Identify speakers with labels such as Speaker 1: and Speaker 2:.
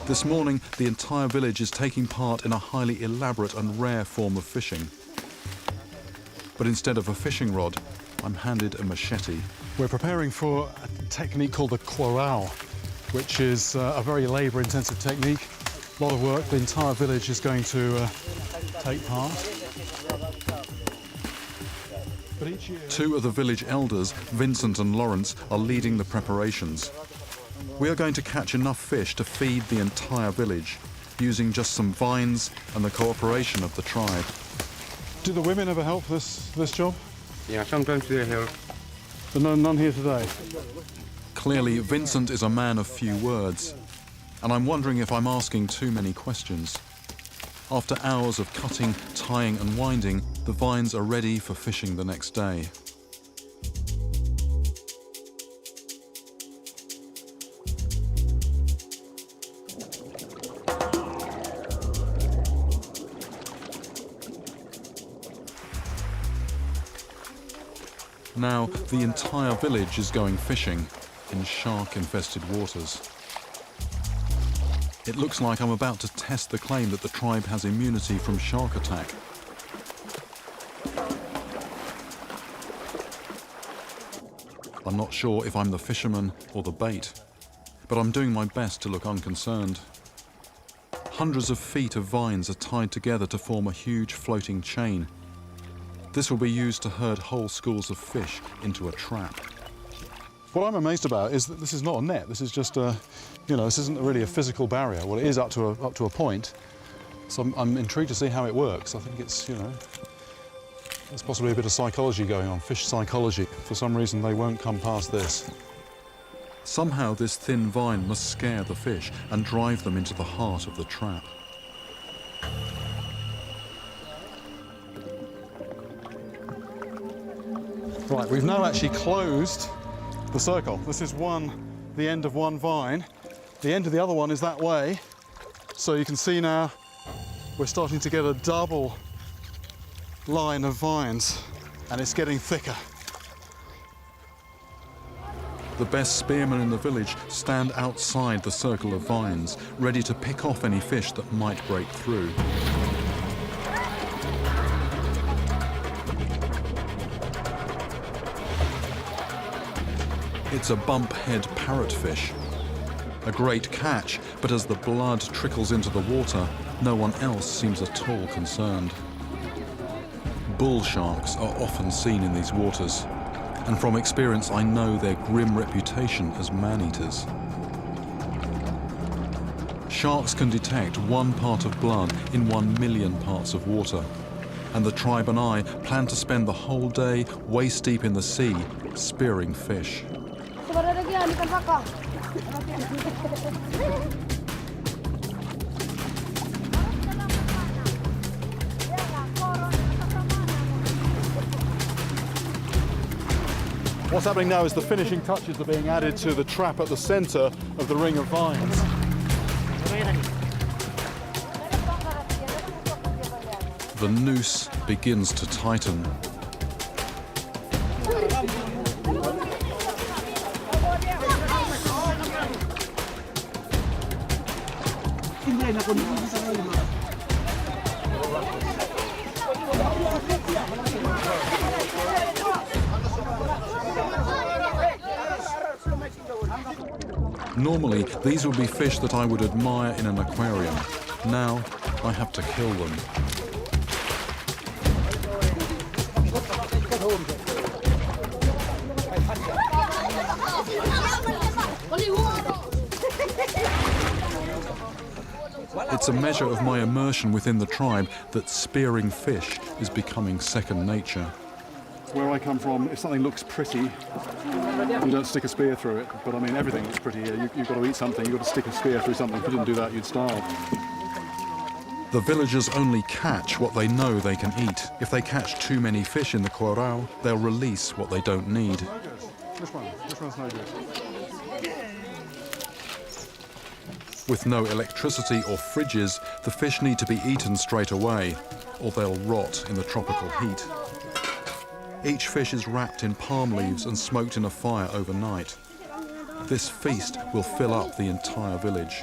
Speaker 1: This morning, the entire village is taking part in a highly elaborate and rare form of fishing. But instead of a fishing rod, I'm handed a machete. We're preparing for a technique called the quarau, which is a very labour-intensive technique. A lot of work. The entire village is going to take part. But each year... Two of the village elders, Vincent and Lawrence, are leading the preparations. We are going to catch enough fish to feed the entire village, using just some vines and the cooperation of the tribe. Do the women ever help this job?
Speaker 2: Yeah, sometimes they help.
Speaker 1: But none here today? Clearly, Vincent is a man of few words, and I'm wondering if I'm asking too many questions. After hours of cutting, tying and winding, the vines are ready for fishing the next day. Now, the entire village is going fishing in shark-infested waters. It looks like I'm about to test the claim that the tribe has immunity from shark attack. I'm not sure if I'm the fisherman or the bait, but I'm doing my best to look unconcerned. Hundreds of feet of vines are tied together to form a huge floating chain. This will be used to herd whole schools of fish into a trap. What I'm amazed about is that this is not a net. This is just a, this isn't really a physical barrier. Well, it is up to a point. So I'm intrigued to see how it works. I think it's, there's possibly a bit of psychology going on, fish psychology. For some reason, they won't come past this. Somehow, this thin vine must scare the fish and drive them into the heart of the trap. Right, we've now actually closed the circle. This is the end of one vine. The end of the other one is that way. So you can see now we're starting to get a double line of vines, and it's getting thicker. The best spearmen in the village stand outside the circle of vines, ready to pick off any fish that might break through. It's a bump-head parrotfish. A great catch, but as the blood trickles into the water, no one else seems at all concerned. Bull sharks are often seen in these waters, and from experience I know their grim reputation as man-eaters. Sharks can detect 1 part of blood in 1 million parts of water, and the tribe and I plan to spend the whole day waist-deep in the sea, spearing fish. What's happening now is the finishing touches are being added to the trap at the centre of the ring of vines. The noose begins to tighten. Normally, these would be fish that I would admire in an aquarium. Now, I have to kill them. It's a measure of my immersion within the tribe that spearing fish is becoming second nature. Where I come from, if something looks pretty, you don't stick a spear through it. But I mean, everything looks pretty here. You've got to eat something, you've got to stick a spear through something. If you didn't do that, you'd starve. The villagers only catch what they know they can eat. If they catch too many fish in the quarau, they'll release what they don't need. This one's no good. With no electricity or fridges, the fish need to be eaten straight away, or they'll rot in the tropical heat. Each fish is wrapped in palm leaves and smoked in a fire overnight. This feast will fill up the entire village.